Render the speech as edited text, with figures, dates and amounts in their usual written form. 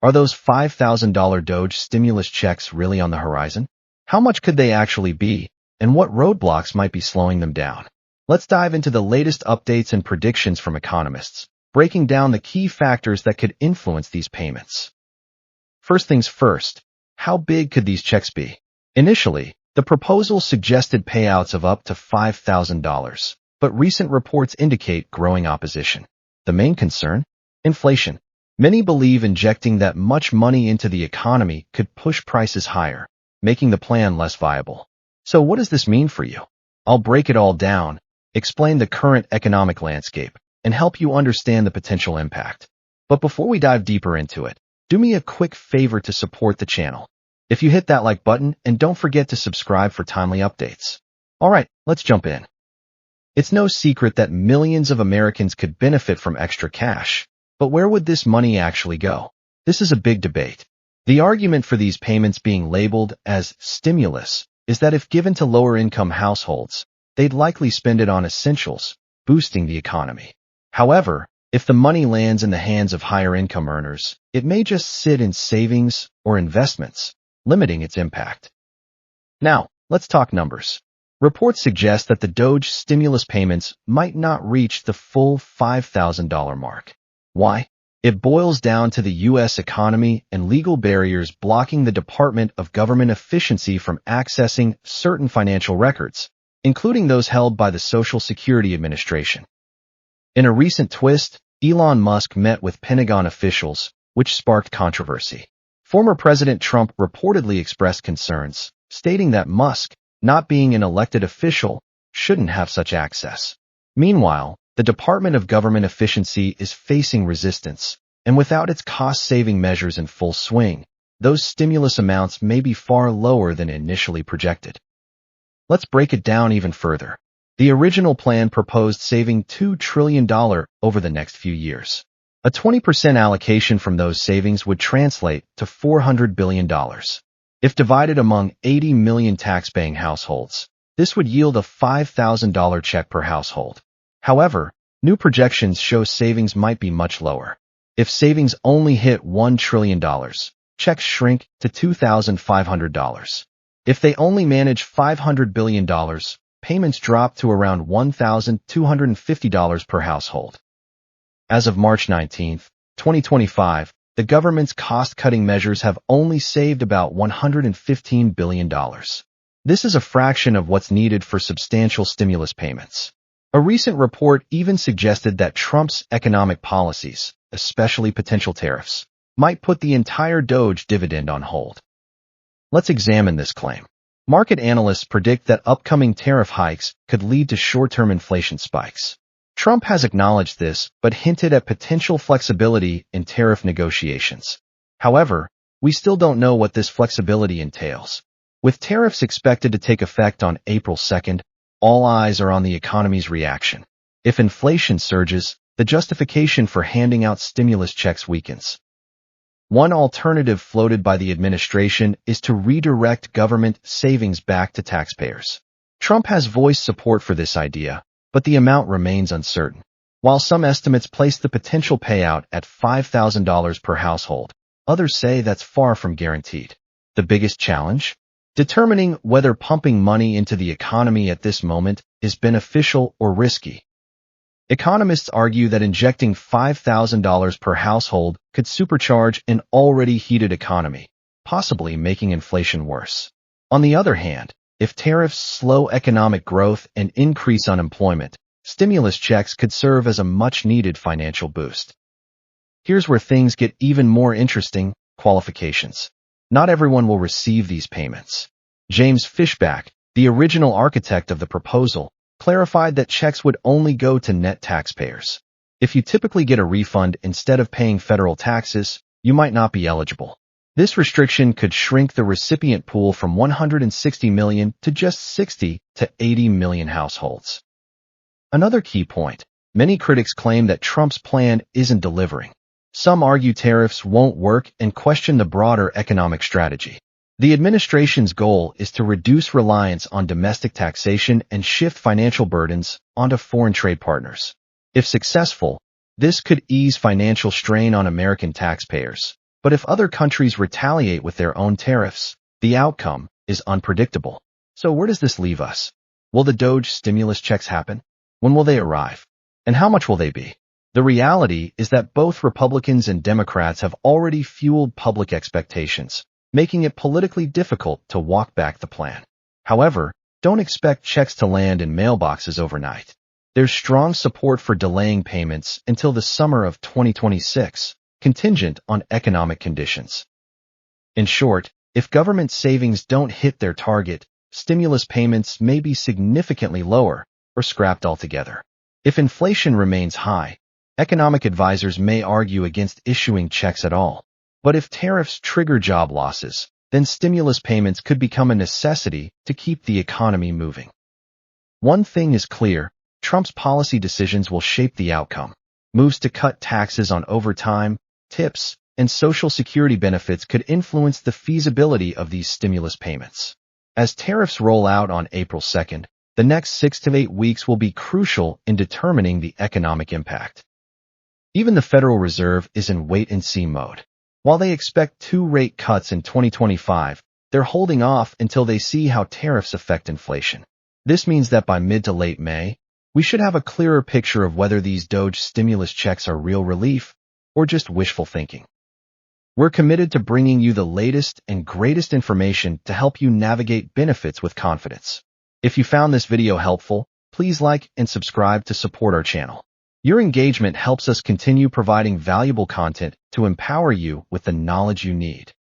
Are those $5,000 Doge stimulus checks really on the horizon? How much could they actually be, and what roadblocks might be slowing them down? Let's dive into the latest updates and predictions from economists, breaking down the key factors that could influence these payments. First things first, how big could these checks be? Initially, the proposal suggested payouts of up to $5,000, but recent reports indicate growing opposition. The main concern? Inflation. Many believe injecting that much money into the economy could push prices higher, making the plan less viable. So what does this mean for you? I'll break it all down, explain the current economic landscape, and help you understand the potential impact. But before we dive deeper into it, do me a quick favor to support the channel. If you hit that like button, and don't forget to subscribe for timely updates. Alright, let's jump in. It's no secret that millions of Americans could benefit from extra cash, but where would this money actually go? This is a big debate. The argument for these payments being labeled as stimulus is that if given to lower-income households, they'd likely spend it on essentials, boosting the economy. However, if the money lands in the hands of higher-income earners, it may just sit in savings or investments, limiting its impact. Now, let's talk numbers. Reports suggest that the Doge stimulus payments might not reach the full $5,000 mark. Why? It boils down to the U.S. economy and legal barriers blocking the Department of Government Efficiency from accessing certain financial records, including those held by the Social Security Administration. In a recent twist, Elon Musk met with Pentagon officials, which sparked controversy. Former President Trump reportedly expressed concerns, stating that Musk, not being an elected official, shouldn't have such access. Meanwhile, the Department of Government Efficiency is facing resistance, and without its cost-saving measures in full swing, those stimulus amounts may be far lower than initially projected. Let's break it down even further. The original plan proposed saving $2 trillion over the next few years. A 20% allocation from those savings would translate to $400 billion. If divided among 80 million tax-paying households, this would yield a $5,000 check per household. However, new projections show savings might be much lower. If savings only hit $1 trillion, checks shrink to $2,500. If they only manage $500 billion, payments drop to around $1,250 per household. As of March 19, 2025, the government's cost-cutting measures have only saved about $115 billion. This is a fraction of what's needed for substantial stimulus payments. A recent report even suggested that Trump's economic policies, especially potential tariffs, might put the entire Doge dividend on hold. Let's examine this claim. Market analysts predict that upcoming tariff hikes could lead to short-term inflation spikes. Trump has acknowledged this, but hinted at potential flexibility in tariff negotiations. However, we still don't know what this flexibility entails. With tariffs expected to take effect on April 2nd, all eyes are on the economy's reaction. If inflation surges, the justification for handing out stimulus checks weakens. One alternative floated by the administration is to redirect government savings back to taxpayers. Trump has voiced support for this idea, but the amount remains uncertain. While some estimates place the potential payout at $5,000 per household, others say that's far from guaranteed. The biggest challenge? Determining whether pumping money into the economy at this moment is beneficial or risky. Economists argue that injecting $5,000 per household could supercharge an already heated economy, possibly making inflation worse. On the other hand, if tariffs slow economic growth and increase unemployment, stimulus checks could serve as a much-needed financial boost. Here's where things get even more interesting: qualifications. Not everyone will receive these payments. James Fishback, the original architect of the proposal, clarified that checks would only go to net taxpayers. If you typically get a refund instead of paying federal taxes, you might not be eligible. This restriction could shrink the recipient pool from 160 million to just 60 to 80 million households. Another key point: many critics claim that Trump's plan isn't delivering. Some argue tariffs won't work and question the broader economic strategy. The administration's goal is to reduce reliance on domestic taxation and shift financial burdens onto foreign trade partners. If successful, this could ease financial strain on American taxpayers, But if other countries retaliate with their own tariffs, the outcome is unpredictable. So where does this leave us? Will the Doge stimulus checks happen? When will they arrive? And how much will they be? The reality is that both Republicans and Democrats have already fueled public expectations, making it politically difficult to walk back the plan. However, don't expect checks to land in mailboxes overnight. There's strong support for delaying payments until the summer of 2026, contingent on economic conditions. In short, if government savings don't hit their target, stimulus payments may be significantly lower or scrapped altogether. If inflation remains high, economic advisors may argue against issuing checks at all. But if tariffs trigger job losses, then stimulus payments could become a necessity to keep the economy moving. One thing is clear, Trump's policy decisions will shape the outcome. Moves to cut taxes on overtime, tips, and Social Security benefits could influence the feasibility of these stimulus payments. As tariffs roll out on April 2nd, the next 6 to 8 weeks will be crucial in determining the economic impact. Even the Federal Reserve is in wait-and-see mode. While they expect 2 rate cuts in 2025, they're holding off until they see how tariffs affect inflation. This means that by mid to late May, we should have a clearer picture of whether these Doge stimulus checks are real relief or just wishful thinking. We're committed to bringing you the latest and greatest information to help you navigate benefits with confidence. If you found this video helpful, please like and subscribe to support our channel. Your engagement helps us continue providing valuable content to empower you with the knowledge you need.